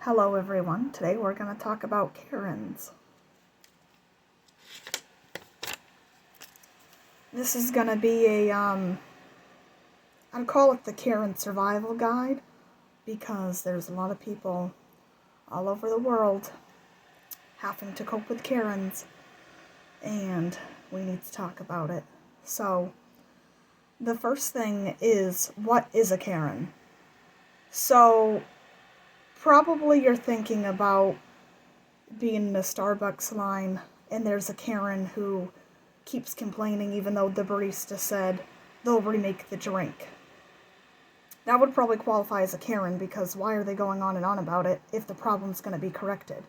Hello everyone, today we're going to talk about Karens. This is going to be I'd call it the Karen Survival Guide, because there's a lot of people all over the world having to cope with Karens, and we need to talk about it. So, the first thing is, what is a Karen? So, probably you're thinking about being in a Starbucks line and there's a Karen who keeps complaining even though the barista said they'll remake the drink. That would probably qualify as a Karen, because why are they going on and on about it if the problem's going to be corrected?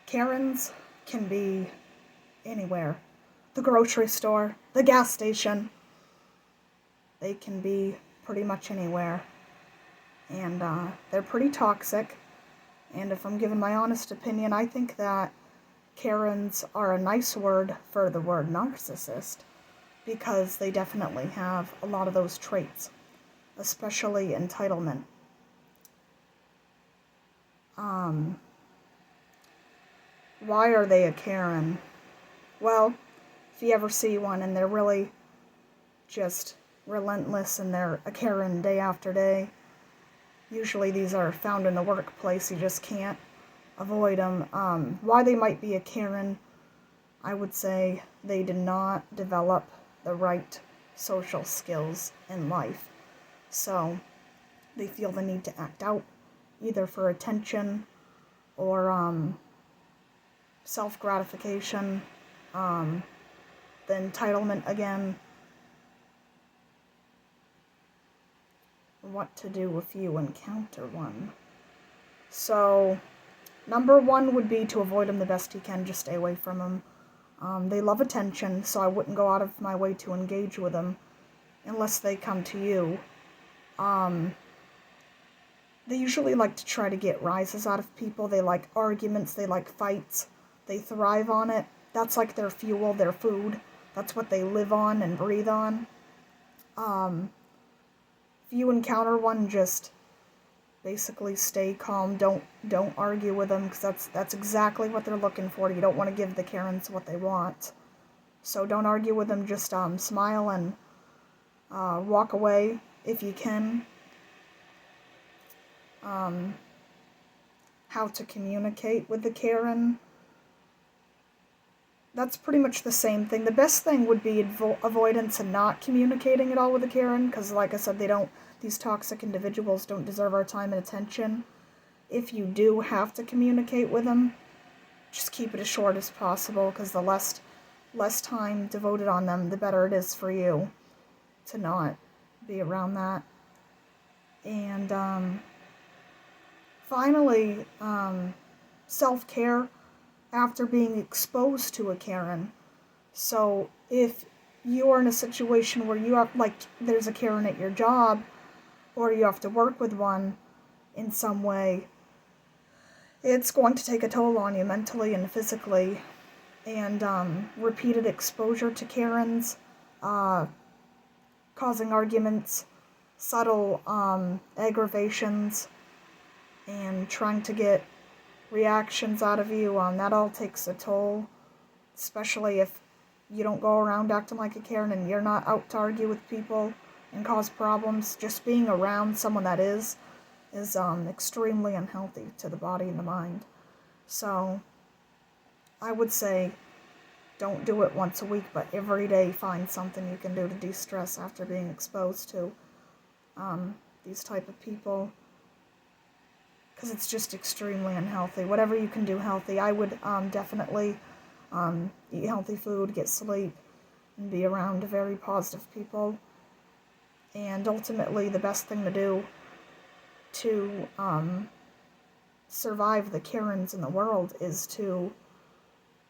Karens can be anywhere. The grocery store, the gas station. They can be pretty much anywhere. And they're pretty toxic. And if I'm giving my honest opinion, I think that Karens are a nice word for the word narcissist, because they definitely have a lot of those traits, especially entitlement. Why are they a Karen? Well, if you ever see one and they're really just relentless and they're a Karen day after day, usually these are found in the workplace. You just can't avoid them. Why they might be a Karen, I would say they did not develop the right social skills in life. So they feel the need to act out, either for attention or self-gratification, the entitlement again. What to do if you encounter one? So, number one would be to avoid them the best you can. Just stay away from them. They love attention, so I wouldn't go out of my way to engage with them unless they come to you. They usually like to try to get rises out of people. They like arguments. They like fights. They thrive on it. That's like their fuel, their food. That's what they live on and breathe on. If you encounter one, just basically stay calm. Don't argue with them, because that's exactly what they're looking for. You don't want to give the Karens what they want. So don't argue with them. Just smile and walk away if you can. How to communicate with the Karen. That's pretty much the same thing. The best thing would be avoidance and not communicating at all with the Karen, because like I said, these toxic individuals don't deserve our time and attention. If you do have to communicate with them, just keep it as short as possible, because the less time devoted on them, the better it is for you to not be around that. And finally, self-care after being exposed to a Karen. So if you're in a situation where you have, like, there's a Karen at your job, or you have to work with one in some way, it's going to take a toll on you mentally and physically. And repeated exposure to Karens, causing arguments, subtle aggravations, and trying to get reactions out of you, that all takes a toll, especially if you don't go around acting like a Karen and you're not out to argue with people and cause problems. Just being around someone that is extremely unhealthy to the body and the mind. So I would say don't do it once a week, but every day find something you can do to de-stress after being exposed to these type of people, because it's just extremely unhealthy. Whatever you can do healthy, I would definitely eat healthy food, get sleep, and be around very positive people. And ultimately, the best thing to do to survive the Karens in the world is to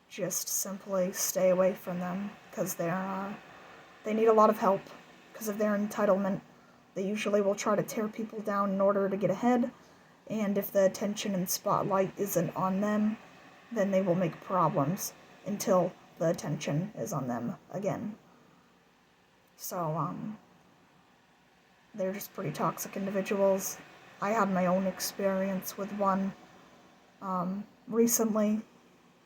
just simply stay away from them, because they need a lot of help because of their entitlement. They usually will try to tear people down in order to get ahead, and if the attention and spotlight isn't on them, then they will make problems until the attention is on them again. So they're just pretty toxic individuals, I had my own experience with one recently.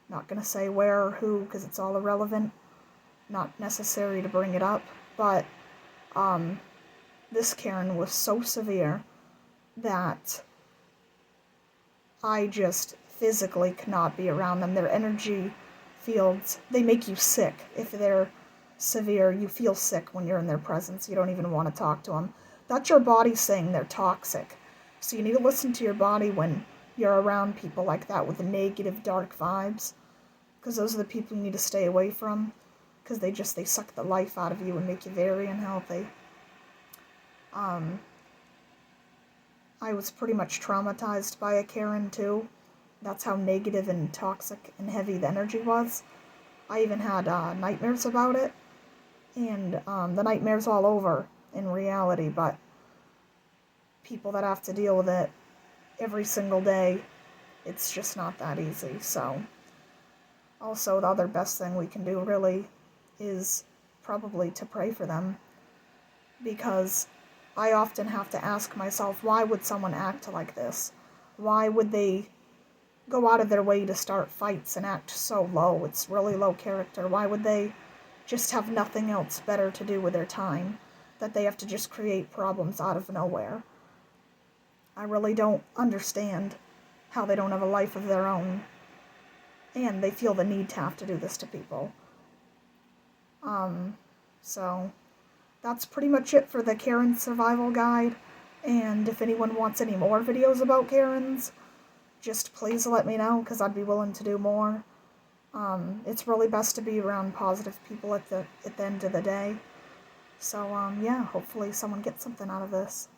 Not going to say where or who because it's all irrelevant. Not necessary to bring it up. But this Karen was so severe that I just physically cannot be around them. Their energy fields, they make you sick. If they're severe, you feel sick when you're in their presence. You don't even want to talk to them. That's your body saying they're toxic. So you need to listen to your body when you're around people like that with the negative, dark vibes. Because those are the people you need to stay away from. Because they suck the life out of you and make you very unhealthy. I was pretty much traumatized by a Karen too. That's how negative and toxic and heavy the energy was. I even had nightmares about it. And the nightmare's all over in reality, but people that have to deal with it every single day, it's just not that easy. So, also, the other best thing we can do really is probably to pray for them, because I often have to ask myself, why would someone act like this? Why would they go out of their way to start fights and act so low? It's really low character. Why would they just have nothing else better to do with their time, that they have to just create problems out of nowhere? I really don't understand how they don't have a life of their own, and they feel the need to have to do this to people. So that's pretty much it for the Karen Survival Guide, and if anyone wants any more videos about Karens, just please let me know, because I'd be willing to do more. It's really best to be around positive people at the end of the day. So, yeah, hopefully someone gets something out of this.